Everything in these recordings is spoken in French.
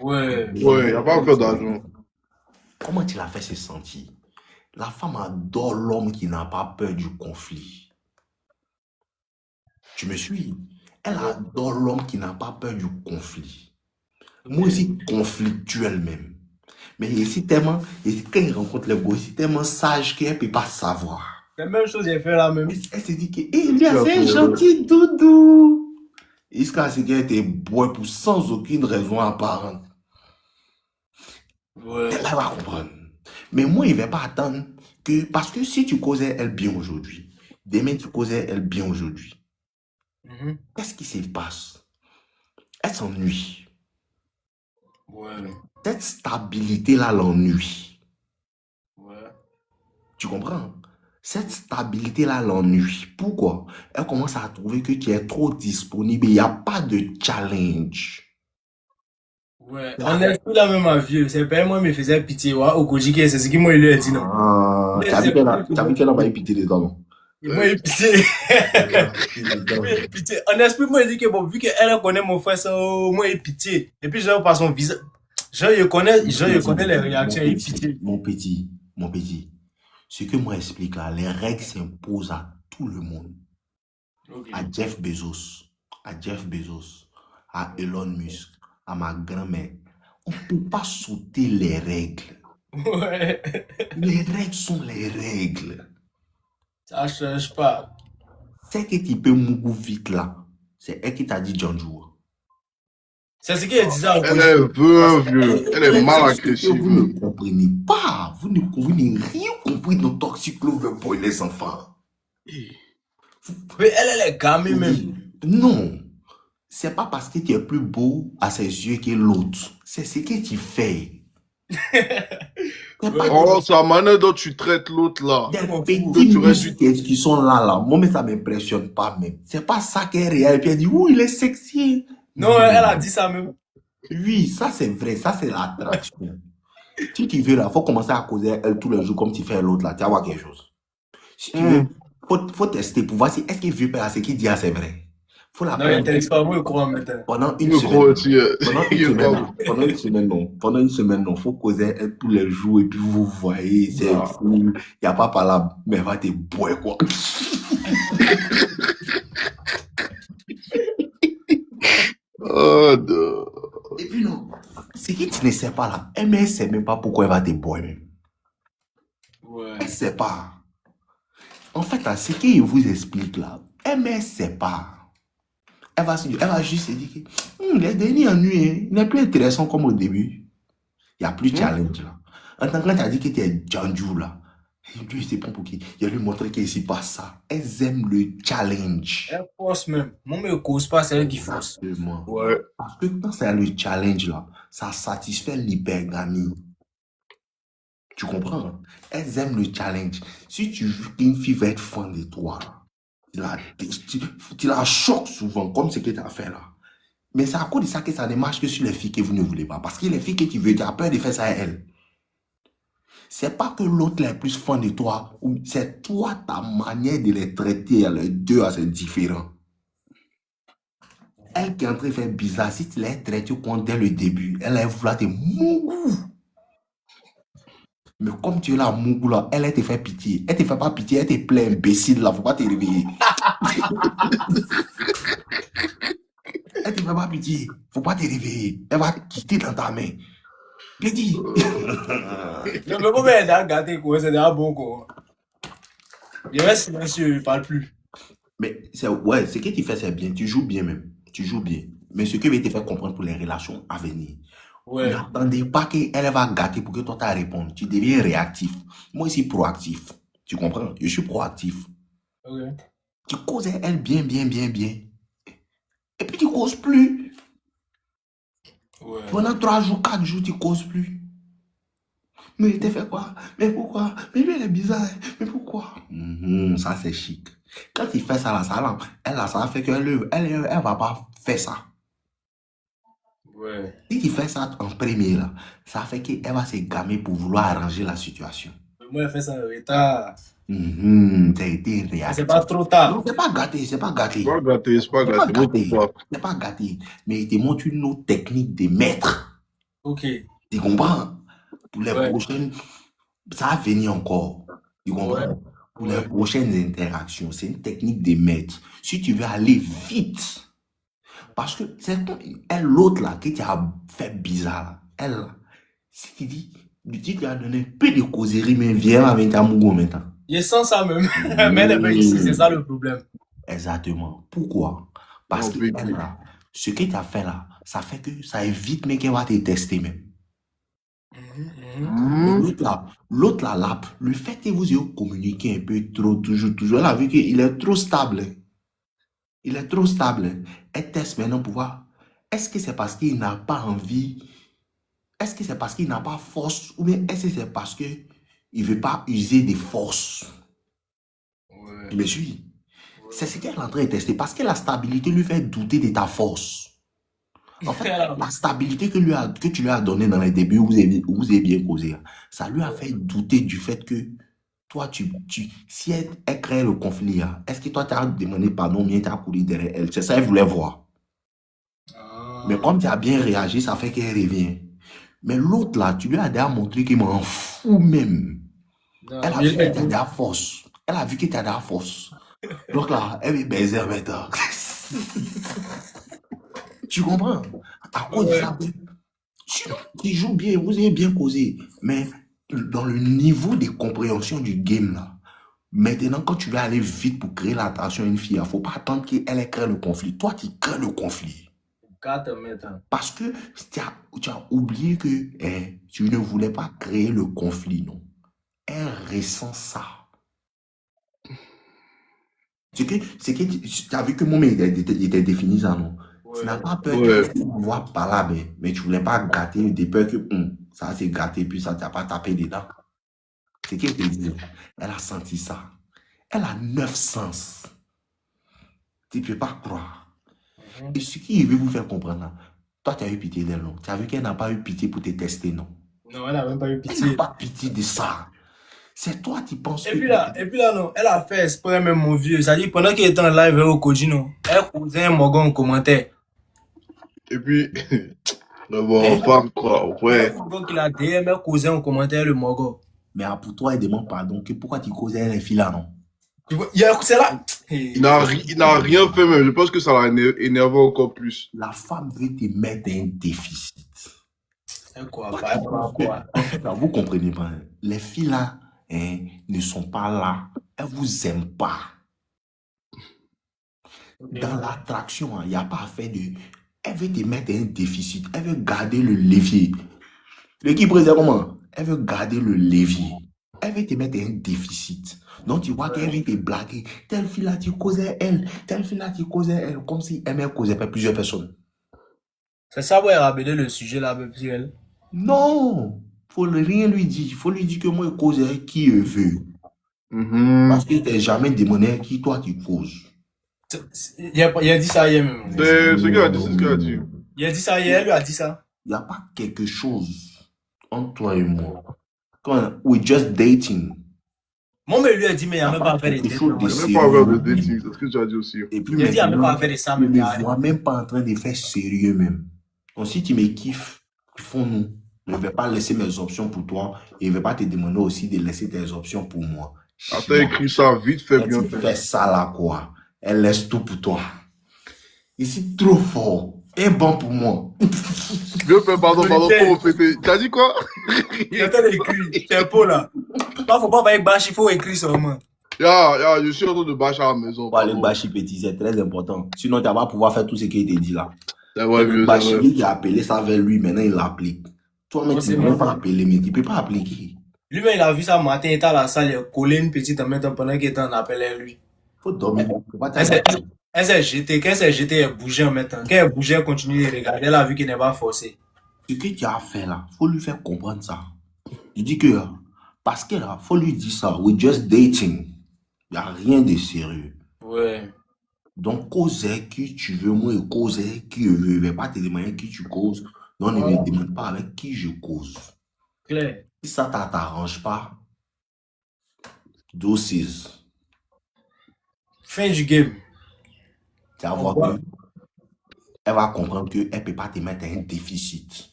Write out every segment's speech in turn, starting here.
Ouais. Ouais, y a pas encore d'argent. Comment tu l'as fait se sentir? La femme adore l'homme qui n'a pas peur du conflit. Tu me suis? Elle adore l'homme qui n'a pas peur du conflit. Moi aussi, conflictuel même. Mais ici, tellement, ici, quand il rencontre les gars, c'est tellement sage qu'elle ne peut pas savoir. La même chose, j'ai fait la même. Elle se dit que, lui, c'est un gentil doudou. Jusqu'à ce qu'elle était boire pour sans aucune raison apparente. Ouais. Elle va comprendre. Mais moi, il ne va pas attendre que, parce que si tu causais elle bien aujourd'hui, demain tu causais elle bien aujourd'hui, qu'est-ce qui se passe? Elle s'ennuie. Ouais. Cette stabilité-là l'ennuie. Ouais. Tu comprends? Cette stabilité-là l'ennuie. Pourquoi? Elle commence à trouver que tu es trop disponible. Il n'y a pas de challenge. Ouais. On est plus la même à vieux. C'est pas moi, me faisait pitié. Ouais, au Kojike, c'est ce qui moi, il lui a dit non. Ah, tu as vu qu'elle n'a pas eu pitié dedans, non? Moi, il pitié. Moi, il pitié. En esprit, moi, il dit que bon, vu qu'elle connaît mon frère, ça, moi, il pitié. Et puis, genre, par son visage, genre, il connaît les réactions, il pitié. Mon petit. Ce que moi explique là, les règles s'imposent à tout le monde. Okay. À Jeff Bezos, à Elon Musk, à ma grand-mère. On ne peut pas sauter les règles. Ouais. Les règles sont les règles. Ça change pas. C'est que tu peux mourir vite là. C'est elle qui t'a dit John Joe. C'est ce qu'elle disait au Elle est vieux. Elle est mal agressive. Vous ne comprenez pas. Vous n'avez rien compris de Toxic Loverboy, les enfants. Mais elle est gamée même. Non. C'est pas parce que tu es plus beau à ses yeux que l'autre. C'est ce que tu fais. Oh, c'est la manière dont tu traites l'autre là. Des petits muscles qui sont là. Moi, mais ça m'impressionne pas même. C'est pas ça qu'elle est réelle. Et puis elle dit, ouh, il est sexy. Non, elle a dit ça même. Oui, ça c'est vrai. Ça c'est l'attraction. Si tu veux là, faut commencer à causer elle tous les jours comme tu fais l'autre là. Tu vas voir quelque chose. Si tu veux, faut tester pour voir si est-ce qu'il veut faire ce qu'il dit, c'est vrai. Faut la non, il t'explique pas, moi, je crois maintenant. Pendant une semaine, non. Faut causer elle tous les jours et puis vous voyez, c'est fou. Il n'y a pas par là, mais va te boire quoi. Oh, non. Et puis non, ce que tu ne sais pas là, elle ne sait même pas pourquoi elle va te boire même. Ouais. Elle ne sait pas. En fait, là, ce qu'il vous explique là, elle ne sait pas. Elle va juste se dire que les derniers ennuis, il n'est plus intéressant comme au début. Il n'y a plus de challenge là. En tant que tu as dit que tu es Janju là, Dieu sait pas pour qui. Il a lui montrer qu'il ne pas ça. Elles aiment le challenge. Elle force même. Moi, je ne cause pas, c'est elle qui force. Exactement. Ouais. Parce que quand c'est le challenge là, ça satisfait l'hypergamie. Tu comprends? Elles aiment le challenge. Si tu veux qu'une fille va être fan de toi, tu la choques souvent, comme ce que tu as fait là. Mais c'est à cause de ça que ça ne marche que sur les filles que vous ne voulez pas. Parce que les filles que tu veux, tu as peur de faire ça à elles. C'est pas que l'autre est plus fan de toi, c'est toi, ta manière de les traiter, les deux, c'est différent. Elle qui est en train de faire bizarre, si tu les traites dès le début, elle est vouloir te mougou. Mais comme tu es là, mougou là, elle te fait pitié. Elle te fait pas pitié, elle te plaît imbécile là, faut pas te réveiller. Elle te fait pas pitié, faut pas te réveiller. Elle va quitter dans ta main. Bien dit. Non, mais comment elle a gâté quoi? C'est déjà bon quoi. Il reste silencieux, il parle plus. Mais ouais, ce que tu fais, c'est bien. Tu joues bien même. Tu joues bien. Mais ce que je vais te faire comprendre pour les relations à venir. Ouais. N'attendez pas qu'elle va gâter pour que toi tu répondes. Tu deviens réactif. Moi, je suis proactif. Tu comprends? Je suis proactif. Ok. Tu causes elle bien. Et puis tu causes plus. Ouais. Pendant 3 jours, 4 jours, tu causes plus. Mais il t'a fait quoi? Mais pourquoi? Mais lui, elle est bizarre. Mais pourquoi? Ça, c'est chic. Quand il fait ça, là, ça va faire qu'elle elle va pas faire ça. Ouais. Si tu fais ça en premier, là, ça fait qu'elle va se gamer pour vouloir arranger la situation. Mais moi, elle fait ça en retard. T'as été réactif. C'est pas trop tard. Non, c'est pas gâté. C'est pas gâté. C'est pas gâté. Mais il te montre une autre technique de maître. Ok. Tu comprends? Pour les Ouais. prochaines, ça va venir encore. Tu Ouais. comprends? Pour les Ouais. prochaines interactions, c'est une technique de maître. Si tu veux aller vite, parce que c'est elle, l'autre là, qui t'a fait bizarre, là, elle là, si tu dis, tu lui as donné un peu de causerie, mais viens avec ta mougou maintenant. Je sens ça même. Mais elle n'est pas ici, c'est ça le problème. Exactement. Pourquoi? Parce Non, que big, elle big. là, ce que tu as fait là, ça fait que ça évite, mais qu'elle va te tester même. Mais l'autre là, le fait que vous ayez communiqué un peu trop, toujours, elle a vu qu'il est trop stable. Il est trop stable. Elle teste maintenant pour voir, est-ce que c'est parce qu'il n'a pas envie, est-ce que c'est parce qu'il n'a pas force, ou bien est-ce que c'est parce qu'il ne veut pas user des forces? Ouais. Tu me suis? C'est ce qu'elle est en train de tester, parce que la stabilité lui fait douter de ta force. En fait, la stabilité que tu lui as donnée dans les débuts où vous avez bien causé, ça lui a fait douter du fait que toi, si elle crée le conflit, est-ce que toi, tu as demandé pardon, bien tu as couru derrière elle? C'est ça, elle voulait voir. Mais comme tu as bien réagi, ça fait qu'elle revient. Mais l'autre là, tu lui as déjà montré qu'il m'en fout même. Elle a vu que tu as de la force. Elle a vu que tu as de la force. Donc là, elle est baiser maintenant. Tu comprends? À cause de ça, tu joues bien, vous avez bien causé. Mais dans le niveau de compréhension du game là, maintenant, quand tu vas aller vite pour créer l'attention à une fille, il ne faut pas attendre qu'elle ait créé le conflit. Toi, tu crées le conflit. Parce que tu as oublié que tu ne voulais pas créer le conflit, non. Elle ressent ça. C'est que tu as vu que mon mec était défini ça, non? Tu n'as pas peur Ouais. que tu vois par là, mais tu ne voulais pas gâter, des peurs que ça s'est gâté, puis ça ne t'a pas tapé dedans. C'est qu'elle te dit, elle a senti ça. Elle a 9 sens. Tu ne peux pas croire. Et ce qui veut vous faire comprendre, là, toi, tu as eu pitié d'elle, non? Tu as vu qu'elle n'a pas eu pitié pour te tester, non? Non, elle n'a même pas eu Elle pitié. n'a pas pitié de ça. C'est toi qui penses Et que... puis là, non, elle a fait exprès même, mon vieux. C'est-à-dire, pendant qu'il était en live au Kojino, elle causait un Morgan en commentaire. Et puis, bon, femme, quoi, ouais. Le Morgan qu'il a DM, elle causait en commentaire le Morgan. Mais pour toi, elle demande pardon. Pourquoi tu causais les filles là, non? Tu vois, c'est là. Il n'a rien fait même. Je pense que ça l'a énervé encore plus. La femme veut te mettre un déficit. Quoi, En fait, là, vous comprenez pas. Les filles là ne sont pas là. Elles vous aiment pas. Dans l'attraction, il n'y a pas à faire de... Elle veut te mettre un déficit. Elle veut garder le levier. L'équipe présente comment? Elle veut garder le levier. Elle veut te mettre un déficit. Donc, tu vois qu'elle veut te blaguer. Telle fille là, tu causais elle. Telle fille là, tu causais elle. Comme si elle ne causait pas plusieurs personnes. C'est ça où elle a ramené le sujet là, même si elle. Non! Faut rien lui dire. Il faut lui dire que moi, je cause avec qui je veux. Parce que tu n'es jamais demandé à qui toi tu causes. Il a dit ça hier même. C'est ce qu'il a dit, c'est ce qu'il a dit. Il a dit ça hier, elle lui a dit ça. Il n'y a pas quelque chose entre toi et moi. Quand we're just dating. Moi, mais lui a dit, mais il n'y a même pas à faire des quelque chose de Il n'y a même sérieux. pas à faire de dating, c'est ce que tu as dit aussi. Et puis Il a dit, il n'y a même pas à maintenant, faire de ça, je mais ne me vois même pas en train de faire sérieux même. Donc si tu me kiffes, font-nous. Je ne vais pas laisser mes options pour toi et je ne vais pas te demander aussi de laisser tes options pour moi. Attends, écris ça vite, fais Elle bien te fait. fait ça là quoi. Elle laisse tout pour toi. Et c'est trop fort. Et bon pour moi. Viens faire pardon, pour répéter. Tu as dit quoi? Il est en train d'écrire. C'est un pot là. Là, faut pas avec bâche, il faut écrire seulement. Je suis en train de bâcher à la maison. Pour aller bâcher petit, c'est très important. Sinon, tu vas pas pouvoir faire tout ce qu'il te dit là. C'est vrai, vieux, c'est Bachir vrai. qui a appelé ça vers lui, maintenant il l'applique. Toi-même, tu ne peux pas appeler, mais tu ne peux pas appliquer. Lui-même, il a vu ça matin, il était à la salle, il a collé une petite en même temps pendant qu'il était en appel à lui. Faut dormir. Faut pas Elle s'est jetée, quand elle s'est jetée, elle bougeait en même temps. Quand elle bougeait, elle continuait de regarder, elle a vu qu'il n'est pas forcé. Ce que tu as fait là, faut lui faire comprendre ça. Je dis que, parce que là, faut lui dire ça. We're just dating. Il n'y a rien de sérieux. Ouais. Donc, cause qui tu veux, moi, cause qui je veux. Je ne vais pas te demander qui tu causes. Non, ne me demande pas avec qui je cause. Claire. Si ça ne t'arrange pas, doses. Fin du game. Tu vas voir que elle va comprendre qu'elle ne peut pas te mettre un déficit.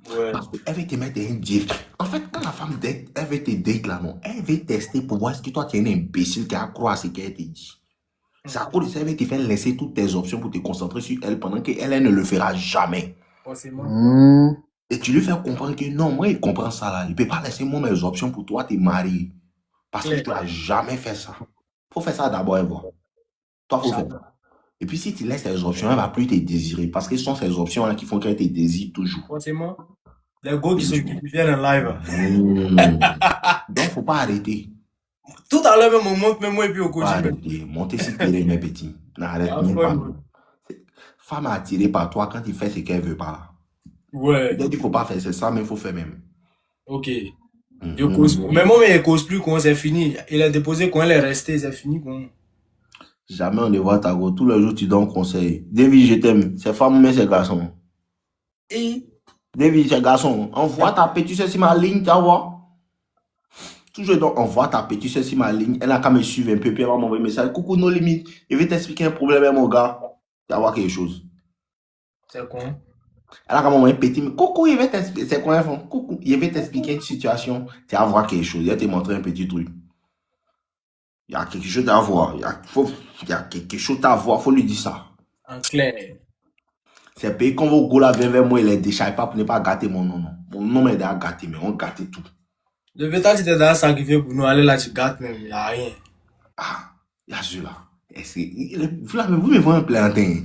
Ouais. Parce qu'elle veut te mettre un diff. En fait, quand la femme date, elle veut te date là, non, elle veut tester pour voir est-ce que toi, tu es un imbécile qui a cru à ce qu'elle te dit. C'est à cause de ça, elle veut te faire laisser toutes tes options pour te concentrer sur elle pendant qu'elle, elle ne le fera jamais. Forcément. Et tu lui fais comprendre que non, moi, il comprend ça là. Il ne peut pas laisser moi mes options pour toi te marier. Parce que tu n'as jamais fait ça. Il faut faire ça d'abord et voir. Toi, il faut faire ça. Et puis, si tu laisses tes options, elle ne va plus te désirer. Parce que ce sont ces options là qui font qu'elle te désire toujours. Forcément. Les gars qui viennent en live. Donc, il ne faut pas arrêter. Tout à l'heure, même, on monte même moi et puis au Faut coaching. arrêter. Montez si tu es mes petits. N'arrête même pas. Femme est attirée par toi quand il fait ce qu'elle veut pas là. Ouais. Il ne faut pas faire ça, mais il faut faire même. Ok. Mais moi, il ne cause plus quand c'est fini. Il a déposé quand elle est restée, c'est fini. Jamais on ne voit ta go. Tous les jours, tu donnes conseil. David, je t'aime. C'est femme, mais c'est garçon. Et David, c'est garçon. Envoie ta petite soeur sur ma ligne, tu vas voir. Toujours donc, envoie ta petite soeur sur ma ligne. Elle a qu'à me suivre un peu, puis elle va m'envoyer un message. Coucou, nos limites. Je vais t'expliquer un problème, mon gars. Tu vas voir quelque chose. c'est con. Elle a qu'à m'envoyer un petit. Coucou, je vais t'expliquer. C'est quoi, enfant? Coucou, je vais t'expliquer une situation. Tu vas voir quelque chose. Je vais te montrer un petit truc. Il y a quelque chose à voir. Il y a quelque chose à voir. Il faut lui dire ça. En clair. C'est payé quand vos gars vers moi, il est déchargé pas pour ne pas gâter mon nom. Mon nom est déjà gâté, mais on gâte tout. Le vétérinaire, tu étais déjà sacrifié pour nous. Aller là, tu gâtes même. Il n'y a rien. Ah, il y a celui-là. Vous me voyez un plantain.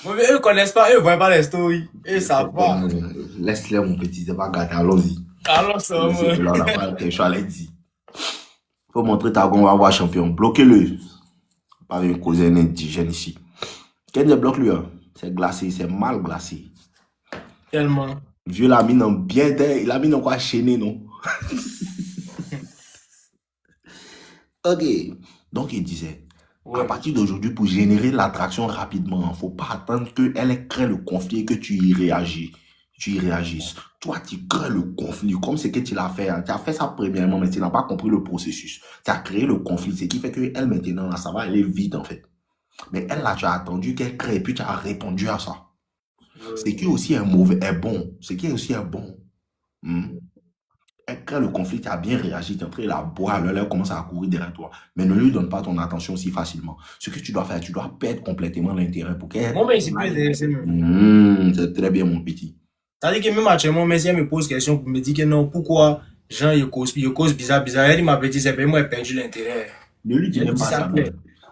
Bon, mais eux ne connaissent pas, eux ne voient pas les stories. Et ça va. Laisse-les, mon petit, c'est pas gâté, allons-y. Alors, ça va. Là, on n'a pas quelque chose à leur dire. Faut montrer ta on va voir champion. Bloquez-le. Pas une causer un indigène ici. Quel débloque lui, hein? C'est glacé, c'est mal glacé. Tellement. Vieux l'a mis dans bien d'air, il a mis dans quoi chaîner, non? Ok. Donc, il disait, à partir d'aujourd'hui, pour générer l'attraction rapidement, il ne faut pas attendre qu'elle crée le conflit et que tu y réagis. Tu y réagisses. Toi, tu crées le conflit, comme c'est que tu l'as fait. Tu as fait ça premièrement, mais tu n'as pas compris le processus. Tu as créé le conflit, ce qui fait qu'elle, maintenant, là, ça va aller vite, en fait. Mais elle, là, tu as attendu qu'elle crée, et puis tu as répondu à ça. Ce qui aussi est mauvais, est bon. Ce qui est aussi est bon. Elle crée le conflit, tu as bien réagi, tu es en train de la boire, elle commence à courir derrière toi. Mais ne lui donne pas ton attention si facilement. Ce que tu dois faire, tu dois perdre complètement l'intérêt pour qu'elle... Moi, mais c'est plus intéressé même. C'est très bien, mon petit. C'est-à-dire que même actuellement, mais si elle me pose question pour me dire que non, pourquoi Jean, il cause bizarre. Elle dit, ma petite, c'est moi, j'ai perdu l'intérêt. Ne lui dis pas ça.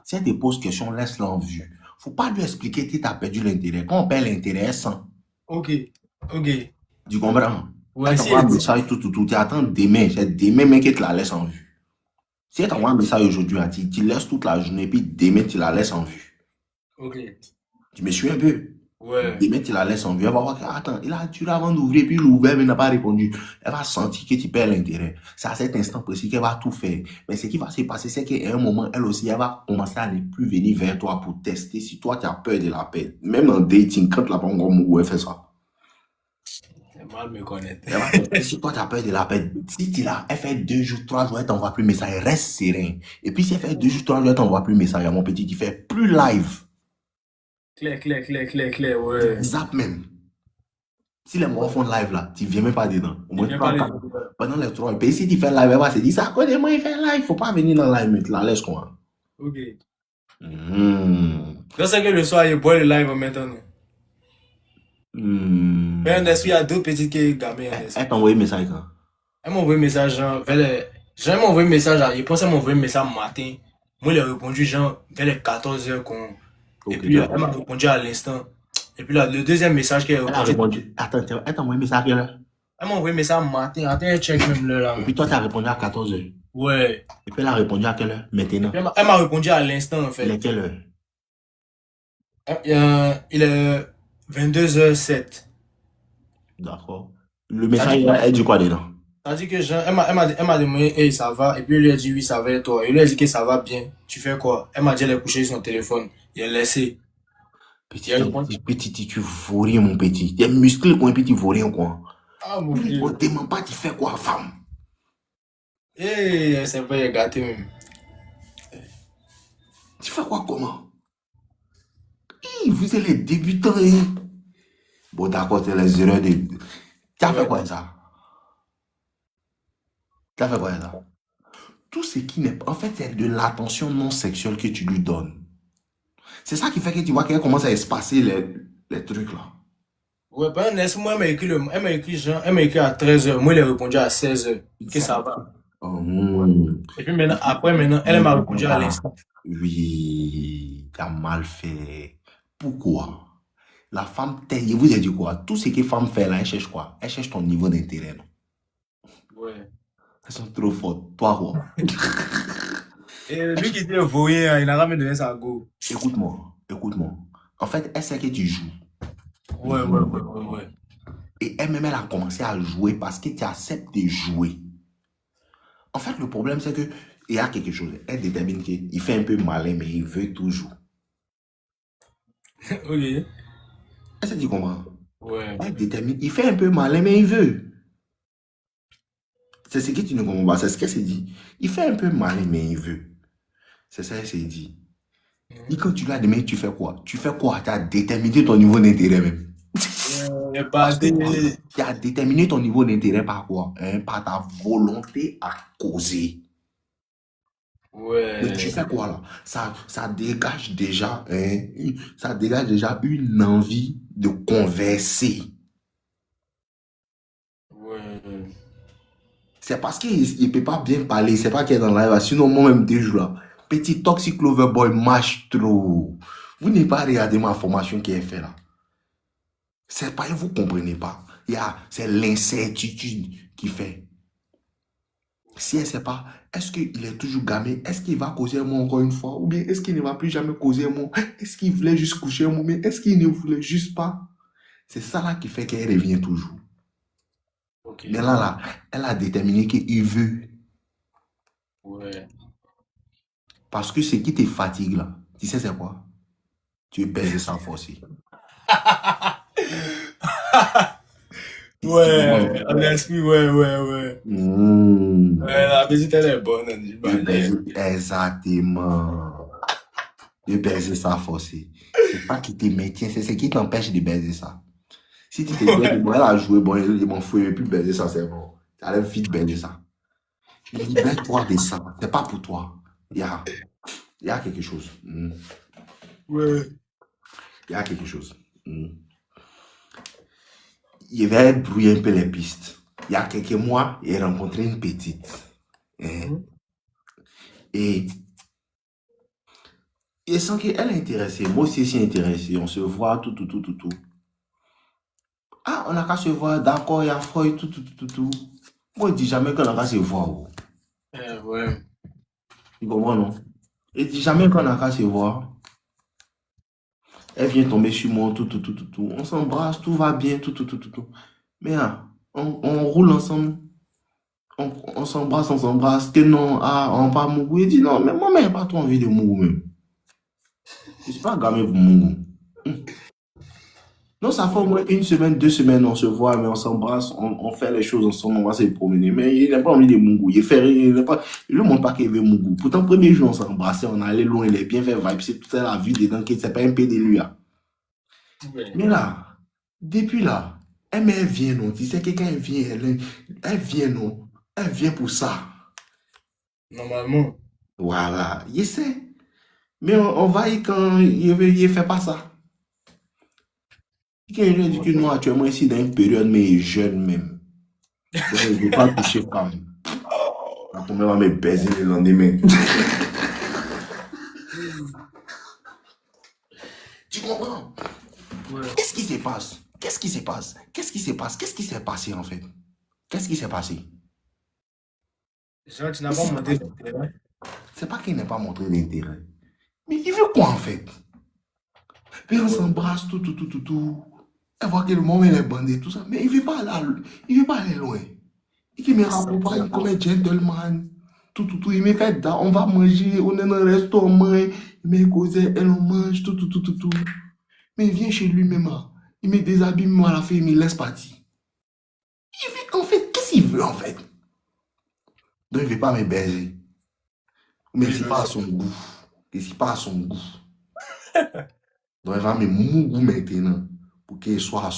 Si elle te pose question, laisse-la en vue. Faut pas lui expliquer que tu as perdu l'intérêt. Quand on perd l'intérêt, elle sent. Ok. Tu comprends? Ouais, si elle message tu attends demain. C'est demain, mais que tu la laisses en vue. Si elle t'envoie un message aujourd'hui, tu laisses toute la journée, puis demain, tu la laisses en vue. Ok. Tu me suis un peu? Ouais. Demain, tu la laisses en vue. Elle va voir que, attends, il a duré avant d'ouvrir, puis il ouvert, mais il n'a pas répondu. Elle va sentir que tu perds l'intérêt. C'est à cet instant précis qu'elle va tout faire. Mais ce qui va se passer, c'est qu'à un moment, elle aussi, elle va commencer à ne plus venir vers toi pour tester si toi, tu as peur de la perdre. Même en dating, quand la banque elle fait ça. C'est mal me connaître. Elle va tester si toi, tu as peur de la perdre. Si tu l'as, elle fait 2 jours, 3 jours, elle t'envoie plus de message, reste serein. Et puis, si elle fait 2 jours, 3 jours, elle t'envoie plus de message, mon petit, tu fais plus live. Clair, ouais. Zap même. Si les morts font live là, tu ne viens même pas dedans. Au moins, pendant les 3 jours. Si tu fais live, elle va se dire, ça, quoi, moi, il fait live. Il ne faut pas venir dans live, mais tu la laisses quoi. Ok. Je sais que le soir, il boit le live maintenant. Mais en esprit, il y a deux petites qui gamées. Elle t'a envoyé un message quand? Elle m'a envoyé un message, genre, Jean m'a envoyé un message, il pensait m'envoyer un message matin. Moi, il a répondu, genre, vers les 14h. Et puis, elle m'a répondu à l'instant. Et puis là, le deuxième message qu'elle a répondu. Attends, elle t'a envoyé un message à quelle heure? Elle m'a envoyé un message matin. Attends, elle check même l'heure là. Et puis toi, tu as répondu à 14h. Ouais. Et puis elle a répondu à quelle heure? Maintenant. Elle m'a répondu à l'instant, en fait. Il est quelle heure? Il est 22h07. D'accord. Le message, elle dit quoi dedans? Ça dit que elle m'a demandé, hey, ça va? Et puis, il lui a dit, oui, ça va et toi? Il lui a dit que ça va bien. Tu fais quoi? Elle m'a dit, elle est couchée sur son téléphone. Il a laissé. Petit, tu vaux rien, mon petit. Tu es musclé, quoi, et puis tu vaux rien, quoi. Ah, mon Dieu. On ne demande pas, tu fais quoi, femme? Eh, c'est pas gâté, même. Tu fais quoi, comment? Vous êtes les débutants, hein? Bon, d'accord, c'est les erreurs de... Tu as fait Ouais. quoi avec ça? Tu as fait quoi avec ça? Tout ce qui n'est pas... En fait, c'est de l'attention non sexuelle que tu lui donnes. C'est ça qui fait que tu vois qu'elle commence à espacer les trucs là. Ouais, ben, moi, elle m'a écrit, genre, elle m'a écrit à 13h. Moi, il a répondu à 16h. Que ça va. Ouais. Et puis maintenant, elle m'a répondu à Voilà. l'instant. Oui, tu as mal fait. Pourquoi? La femme, je vous ai dit quoi? Tout ce que femme fait là, elle cherche quoi? Elle cherche ton niveau d'intérêt, non? Ouais. Elles sont trop fortes. Toi, quoi? Et lui qui était voyé, il a ramené de sa go. Écoute-moi, écoute-moi. En fait, elle sait que tu joues. Ouais. Et elle-même, elle a commencé à jouer parce que tu acceptes de jouer. En fait, le problème, c'est que il y a quelque chose. Elle détermine qu'il fait un peu malin, mais il veut toujours. Ok. Est-ce que tu comprends? Ouais. Elle détermine, il fait un peu malin, mais il veut. C'est ce que tu ne comprends pas. C'est ce qu'elle s'est dit. Il fait un peu malin, mais il veut. C'est ça qu'elle s'est dit. Et quand tu l'as demandé, tu fais quoi? Tu fais quoi? Tu as déterminé ton niveau d'intérêt même. Ouais, Parce que badé. tu as déterminé ton niveau d'intérêt par quoi? Hein? Par ta volonté à causer. Mais tu Ouais. fais quoi là? Ça dégage déjà, hein, ça dégage déjà une envie de converser. Ouais. C'est parce qu'il ne peut pas bien parler, c'est pas qu'il est dans la live. Sinon, moi-même, déjà là, petit toxic lover boy marche trop. Vous n'avez pas regardé ma formation qui est faite là. C'est pas, vous comprenez pas. C'est l'incertitude qui fait. Si elle ne sait pas, est-ce qu'il est toujours gamé? Est-ce qu'il va causer un mot encore une fois? Ou bien est-ce qu'il ne va plus jamais causer un mot? Est-ce qu'il voulait juste coucher un mot? Mais est-ce qu'il ne voulait juste pas? C'est ça là qui fait qu'elle revient toujours. Ok. Mais là, elle a déterminé qu'il veut. Ouais. Parce que ce qui te fatigue là, tu sais c'est quoi? Tu es baisé sans forcer. Tu comprends? Ouais. En esprit, ouais. Mmh. Ouais, la visite, elle est bonne, on dit Tu es badé. baisé, exactement. Tu es baisé sans forcer. C'est pas qui te maintient, c'est ce qui t'empêche de baiser ça. Si tu te dis que bon, elle a joué, bon, il m'en fout, il ne veut plus baiser ça, c'est bon. Tu allais vite baiser ça. Libère-toi de ça. C'est pas pour toi. Il y a quelque chose. Ouais. Il y a quelque chose. Il va brouiller un peu les pistes. Il y a quelques mois, j'ai rencontré une petite. Et je sens qu'elle est intéressée. Moi aussi, je suis intéressé. On se voit, tout. Ah, on n'a qu'à se voir, d'accord, il y a Freud, tout. Moi, je dis jamais qu'on n'a qu'à se voir. Ouais. Tu comprends, non? Je dis jamais qu'on n'a qu'à se voir. Elle vient tomber sur moi, tout. On s'embrasse, tout va bien, tout. Mais on roule ensemble. On s'embrasse. Que non, on va mourir. Il dit non, mais moi-même, j'ai pas trop envie de mourir même. Je suis pas gamin pour mourir. Non, ça fait au moins une semaine, 2 semaines, on se voit, mais on s'embrasse, on fait les choses ensemble, on va se promener. Mais il n'a pas envie de mourir. Il ne montre pas qu'il veut mourir. Pourtant, premier jour, on s'embrassait, on allait loin, il est bien fait vibe. C'est toute la vie dedans, qui c'est pas un peu de lui. Ouais. Mais là, depuis là, elle vient, non. Tu sais que quand elle vient, elle vient, non. Elle vient pour ça. Normalement. Voilà, je sais. Mais on va y quand il fait pas ça. Quand il dit que nous, actuellement, ici, dans une période, mais jeune même. Donc, je ne veux pas toucher femme. La première va me baiser le lendemain. Tu comprends? Ouais. Qu'est-ce qui se passe? Qu'est-ce qui se passe? Qu'est-ce qui se passe? Qu'est-ce qui s'est passé en fait? Qu'est-ce qui s'est passé? Genre, tu n'as pas monté d'intérêt. C'est pas qu'il n'a pas montré d'intérêt. Mais il veut quoi en fait? Puis on s'embrasse, tout. Elle voit que le moment il est bandé, tout ça. Mais il veut pas aller loin. Il me raccompagne comme un gentleman. Tout. Il me fait da, on va manger, on est dans un restaurant, il me cause, elle on mange, tout. Mais il vient chez lui-même, il me déshabille, moi à la fin, il me laisse partir. Il veut, en fait, qu'est-ce qu'il veut en fait? Donc il ne veut pas me baiser. Mais c'est pas à son goût. Et c'est pas à son goût. Donc elle va me mouiller maintenant pour qu'elle soit à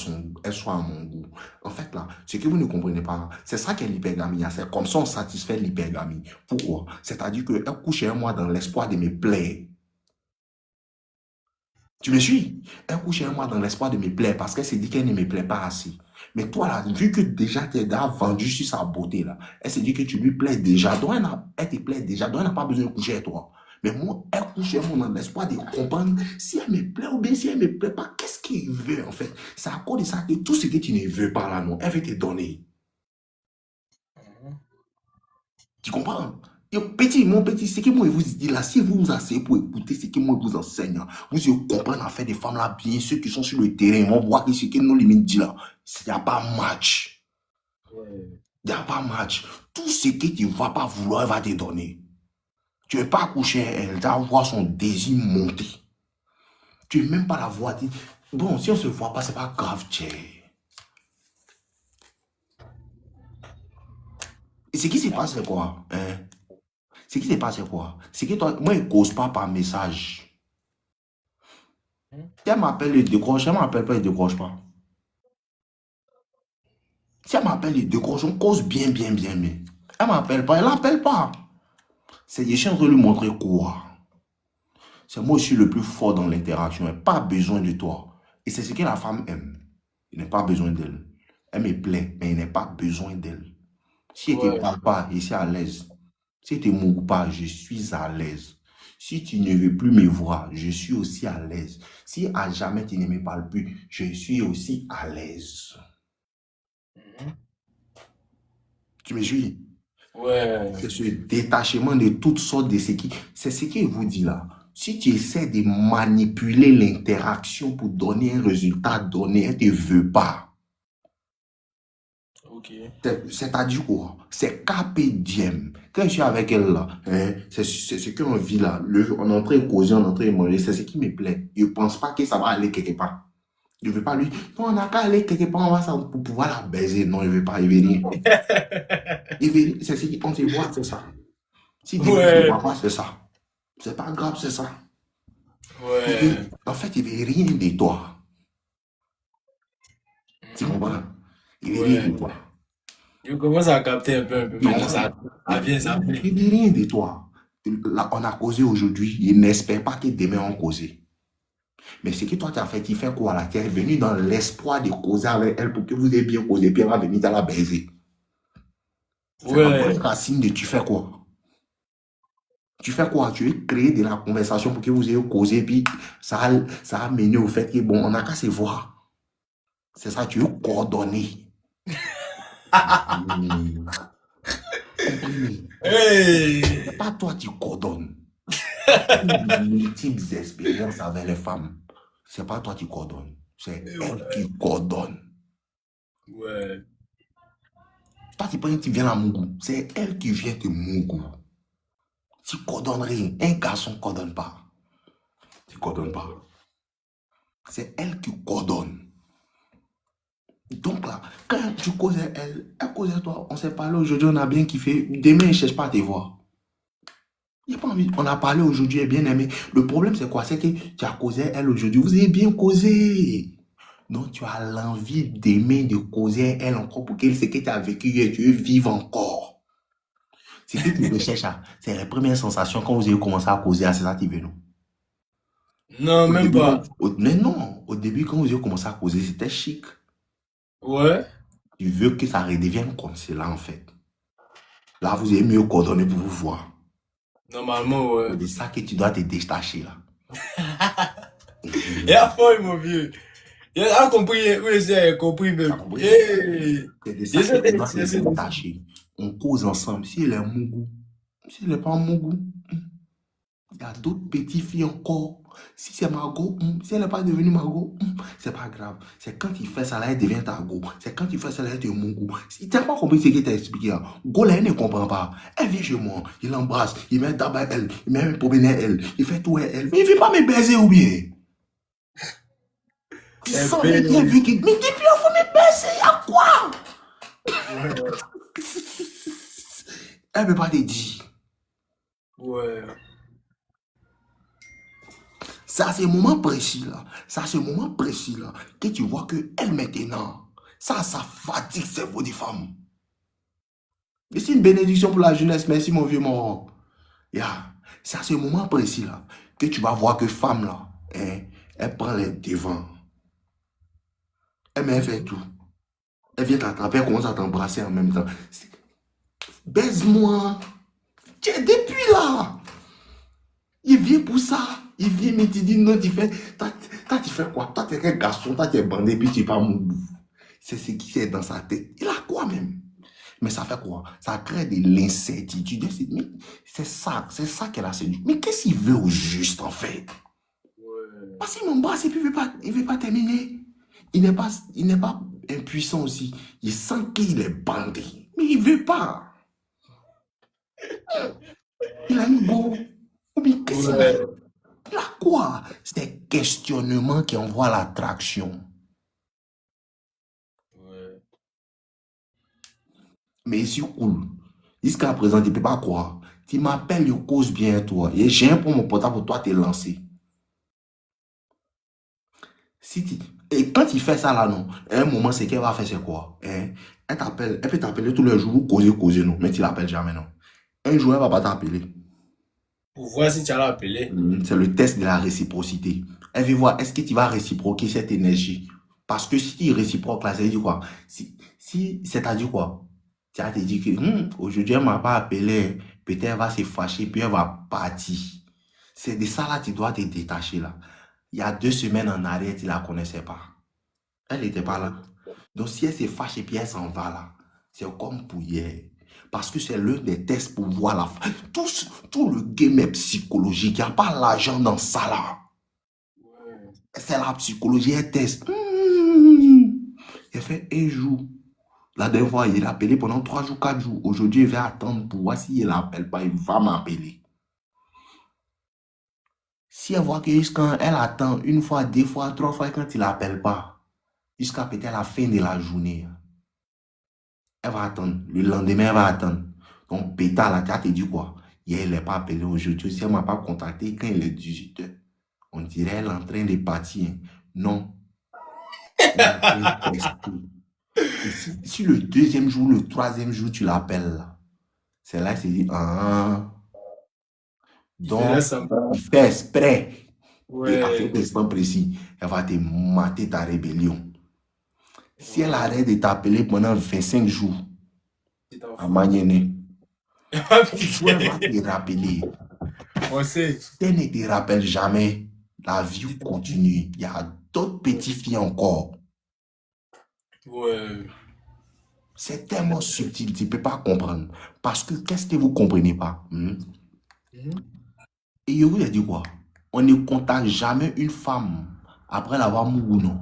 mon goût. En fait là, ce Ce que vous ne comprenez pas, c'est ça qu'est l'hypergamie. C'est comme ça on satisfait l'hypergamie. Pourquoi? C'est-à-dire qu'elle couche chez moi dans l'espoir de me plaire. Tu me suis? Elle couche chez moi dans l'espoir de me plaire parce qu'elle s'est dit qu'elle ne me plaît pas assez. Mais toi, là, vu que déjà tu es vendu sur sa beauté, là, elle s'est dit que tu lui plais déjà. Donc, elle te plaît déjà. Donc, elle n'a pas besoin de coucher avec toi. Mais moi, elle couche chez moi dans l'espoir de comprendre si elle me plaît ou bien si elle ne me plaît pas. Qu'est-ce qu'elle veut, en fait? C'est à cause de ça que tout ce que tu ne veux pas, là, non, elle veut te donner. Tu comprends? Et mon petit, ce que moi je vous dis là, si vous vous asseyez pour écouter ce que moi je vous enseigne, vous allez comprendre en fait des femmes là bien, ceux qui sont sur le terrain, ils vont voir que ce que nos limites dit là, il n'y a pas match. Il n'y a pas match. Tout ce que tu ne vas pas vouloir, elle va te donner. Tu ne veux pas coucher, elle va voir son désir monter. Tu ne veux même pas la voir. Bon, si on ne se voit pas, c'est pas grave, tiens. Et ce qui se passe, c'est quoi? Hein? Ce qui se passe, c'est quoi? C'est que toi, moi, je ne cause pas par message. Si elle m'appelle, elle décroche. Elle ne m'appelle pas, elle ne décroche pas. Si elle m'appelle, elle décroche. On cause bien, bien, bien, bien. Elle ne m'appelle pas, elle n'appelle pas. C'est je suis en train de lui montrer quoi? C'est moi, je suis le plus fort dans l'interaction. Elle n'a pas besoin de toi. Et c'est ce que la femme aime. Il n'a pas besoin d'elle. Elle me plaît, mais il n'a pas besoin d'elle. Si elle ne te parle pas, je suis à l'aise. Si elle ne te moque pas, je suis à l'aise. Si tu ne veux plus me voir, je suis aussi à l'aise. Si à jamais tu ne me parles plus, je suis aussi à l'aise. Tu me suis? Ouais. C'est ce détachement de toutes sortes de ce qui... C'est ce qu'il vous dit là. Si tu essaies de manipuler l'interaction pour donner un résultat donné, elle ne te veut pas. Ok. C'est-à-dire quoi? C'est carpe diem. Quand je suis avec elle là, hein, c'est ce qu'on vit là. On est en train de causer, on est en train de manger. C'est ce qui me plaît. Je ne pense pas que ça va aller quelque part. Je ne veux pas lui. Non, on n'a qu'à aller quelque part, on va ça pour pouvoir la baiser. Non, il ne veut pas, il veut rien. C'est ce qu'on se voit, c'est ça. Si tu ne vois pas, c'est ça. C'est pas grave, c'est ça. Ouais. En fait, il ne veut rien de toi. Tu comprends? Il ne veut rien de toi. Je commence à capter un peu. Maintenant, ça vient, ça vient. Il ne veut rien de toi. Là, on a causé aujourd'hui. Il n'espère pas que demain on cause. Mais ce que toi tu as fait, tu fais quoi là? Tu es venu dans l'espoir de causer avec elle pour que vous ayez bien causé, puis elle va venir à la baiser. C'est la racine de tu fais quoi? Tu fais quoi? Tu veux créer de la conversation pour que vous ayez causé, puis ça a mené au fait que bon, on n'a qu'à se voir. C'est ça, tu veux coordonner. C'est pas toi qui coordonnes. Multiples expériences avec les femmes. C'est pas toi qui coordonnes. C'est elle qui coordonne. Ouais. Toi, tu penses que tu viens à Mougou. C'est elle qui vient de Mougou. Tu coordonnes rien. Un garçon ne coordonne pas. Tu coordonnes pas. C'est elle qui coordonne. Donc là, quand tu causes elle cause à toi. On s'est parlé aujourd'hui, on a bien kiffé. Demain, elle ne cherche pas à te voir. Il n'y a pas envie. On a parlé aujourd'hui, elle est bien aimée. Le problème, c'est quoi? C'est que tu as causé elle aujourd'hui. Vous avez bien causé. Donc, tu as l'envie d'aimer, de causer elle encore pour qu'elle, ce que tu as vécu hier, tu veux vivre encore. C'est ce que tu recherches. C'est les premières sensations quand vous avez commencé à causer. C'est ça qui veut, non? Non, même pas. Mais non, au début, quand vous avez commencé à causer, c'était chic. Ouais. Tu veux que ça redevienne comme cela, en fait. Là, vous avez mieux coordonné pour vous voir. Normalement, ouais. C'est ça que tu dois te détacher, là. Il a fort, mon vieux. Il a compris, oui, c'est compris même. C'est de ça que tu dois te détacher. On cause ensemble. Si elle est Mougou, si elle n'est pas Mougou, il y a d'autres petites filles encore. Si c'est Margot, si elle n'est pas devenue Margot, c'est pas grave. C'est quand il fait ça là, elle devient ta go. C'est quand il fait ça là, elle devient Mougou. Si tu n'as pas compris ce qu'il t'a expliqué, là, go là, elle ne comprend pas. Elle vient chez moi, il l'embrasse, il met un tabac à elle, il met un problème à elle, il fait tout à elle. Mais il ne veut pas me baiser ou bien. Tu sens bien vu qu'il. Mais depuis, il faut me baiser, il y a quoi? Elle ne peut pas te dire. Ouais. C'est à ce moment précis là, c'est à ce moment précis là que tu vois que elle maintenant, Ça fatigue le cerveau des femmes. Mais c'est une bénédiction pour la jeunesse. Merci, mon vieux mort. Yeah. C'est à ce moment précis là que tu vas voir que femme là, hein, elle prend les devants. Elle fait tout. Elle vient t'attraper, elle commence à t'embrasser en même temps. Baise-moi. Tiens, depuis là. Il vient pour ça. Il vient, mais tu dis non, tu fais. Toi, tu fais quoi? Toi, tu es un garçon, toi, tu es bandé, puis tu es pas mon. C'est ce qui est dans sa tête. Il a quoi même? Mais ça fait quoi? Ça crée de l'incertitude. C'est ça qu'elle a séduit. Mais qu'est-ce qu'il veut au juste en fait? Parce qu'il m'embrasse et puis il veut pas terminer. Il n'est pas impuissant aussi. Il sent qu'il est bandé. Mais il veut pas. Il a une beau. Ou bien qu'est-ce qu'il a? Il a quoi? C'est des questionnements qui envoient l'attraction. Mais c'est cool. Jusqu'à présent, tu ne peux pas croire. Tu m'appelles, je cause bien toi. Et j'ai un pour mon portable pour toi, t'es lancé. Et quand il fait ça là, non, à un moment, c'est qu'elle va faire, c'est quoi? Hein? Elle peut t'appeler tous les jours, causer, non. Mais tu l'appelles jamais, non. Un jour, elle va pas t'appeler. Pour voir si tu as appelé. C'est le test de la réciprocité. Elle veut voir, est-ce que tu vas réciproquer cette énergie? Parce que si tu réciproques là, ça veut dire quoi? Si c'est-à-dire quoi? Tu vas te dire que aujourd'hui, elle ne m'a pas appelé. Peut-être elle va se fâcher, puis elle va partir. C'est de ça là, tu dois te détacher là. Il y a 2 semaines en arrière, tu ne la connaissais pas. Elle n'était pas là. Donc, si elle se fâche et puis elle s'en va là, c'est comme pour hier. Parce que c'est l'un des tests pour voir la fin. Tout le game est psychologique. Il n'y a pas l'argent dans ça là. C'est la psychologie, elle teste. Elle fait un jour. La dernière fois, il a appelé pendant 3 jours, 4 jours. Aujourd'hui, il va attendre pour voir s'il n'appelle pas, il va m'appeler. Si elle voit que jusqu'à elle attend 1 fois, 2 fois, 3 fois, quand il n'appelle pas, jusqu'à peut-être la fin de la journée, elle va attendre. Le lendemain, elle va attendre. Donc, pétard, la tête, te dit quoi? Hier, elle n'est pas appelé aujourd'hui. Si elle ne m'a pas contacté quand il est 18h, on dirait elle est en train de partir. Non. Si le 2e jour, le 3e jour, tu l'appelles, c'est là qu'il se dit, donc, il fait exprès. Et à cet instant précis, elle va te mater ta rébellion. Si elle arrête de t'appeler pendant 25 jours, à Magnéné, elle va te rappeler. Si elle ne te rappelle jamais, la vie continue. Il y a d'autres petites filles encore. C'est tellement subtil, tu ne peux pas comprendre. Parce que qu'est-ce que vous ne comprenez pas? Et je vous ai dit quoi? On ne contacte jamais une femme après l'avoir mouru, non?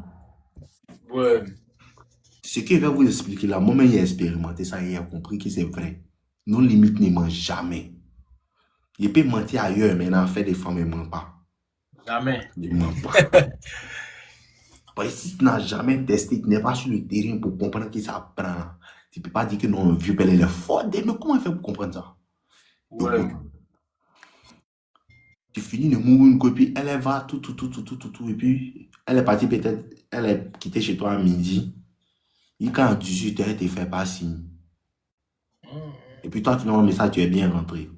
Ce que je vais vous expliquer là, moi-même j'ai expérimenté ça et j'ai compris que c'est vrai. Nos limites ne mentent jamais. Je peux mentir ailleurs, mais en fait, des femmes ne mentent pas. Jamais. Ne mentent pas. Parce que si tu n'as jamais testé, tu n'es pas sur le terrain pour comprendre que ça prend. Tu ne peux pas dire que non, un vieux pelle, elle est forte. Mais comment elle fait pour comprendre ça? Tu finis de mourir une copine, elle va tout, et puis elle est partie peut-être, elle est quittée chez toi à midi. Et quand à 18h, elle te fait pas signe. Et puis toi, tu envoies un message, tu es bien rentré.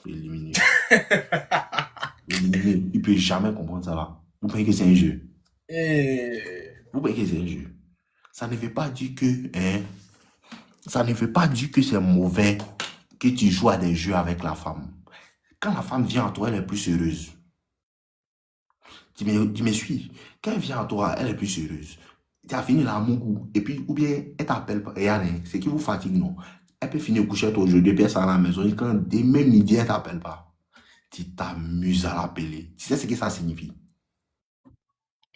Faut éliminer. Il ne peut jamais comprendre ça là. Vous pensez que c'est un jeu. Vous pensez que c'est un jeu. Ça ne veut pas dire que, ça ne veut pas dire que c'est mauvais que tu joues à des jeux avec la femme. Quand la femme vient à toi, elle est plus heureuse. Tu me suis. Quand elle vient à toi, elle est plus heureuse. Tu as fini l'amour, et puis, ou bien, elle t'appelle pas. Regardez, c'est qui vous fatigue, non? Elle peut finir coucher aujourd'hui, puis elle s'en à la maison. Et quand demain midi, elle t'appelle pas. Tu t'amuses à l'appeler. Tu sais ce que ça signifie?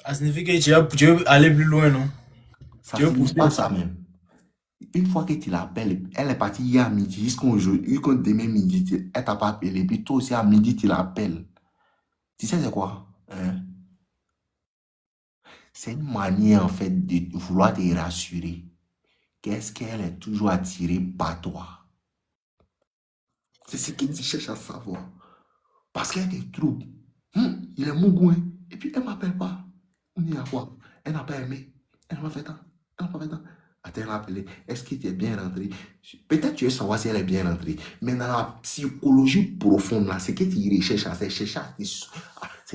Ça signifie que tu veux aller plus loin, non? Ça signifie pas ça même. Une fois que tu l'appelles, elle est partie hier à midi, jusqu'aujourd'hui, quand demain midi, elle t'a pas appelé, puis toi aussi à midi, tu l'appelles. Tu sais c'est quoi? C'est une manière en fait de vouloir te rassurer. Qu'est-ce qu'elle est toujours attirée par toi? C'est ce que tu cherches à savoir. Parce qu'elle te trouve. Il est mougouin. Et puis elle ne m'appelle pas. On dit à quoi? Elle n'a pas aimé. Elle m'a fait tant. Attends, l'appeler. Est-ce que tu es bien rentré? Peut-être tu veux savoir si elle est bien rentrée. Mais dans la psychologie profonde, là, c'est que tu recherches, c'est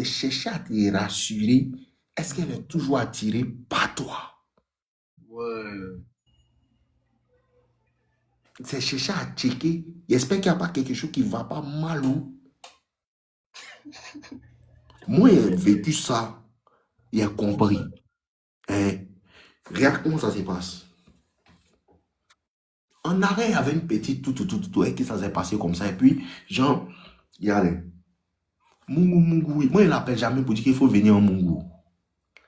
chercher à te rassurer. Est-ce qu'elle est toujours attirée par toi? Ouais. C'est chercher à checker. J'espère qu'il n'y a pas quelque chose qui ne va pas mal. Moi, j'ai vécu ça. J'ai compris. Hein? Regarde comment ça se passe. En arrêt, il y avait une petite tout, et que ça s'est passé comme ça. Et puis, genre, il y a les Mungu, Mungu. Moi, il l'appelle jamais pour dire qu'il faut venir en Mungu.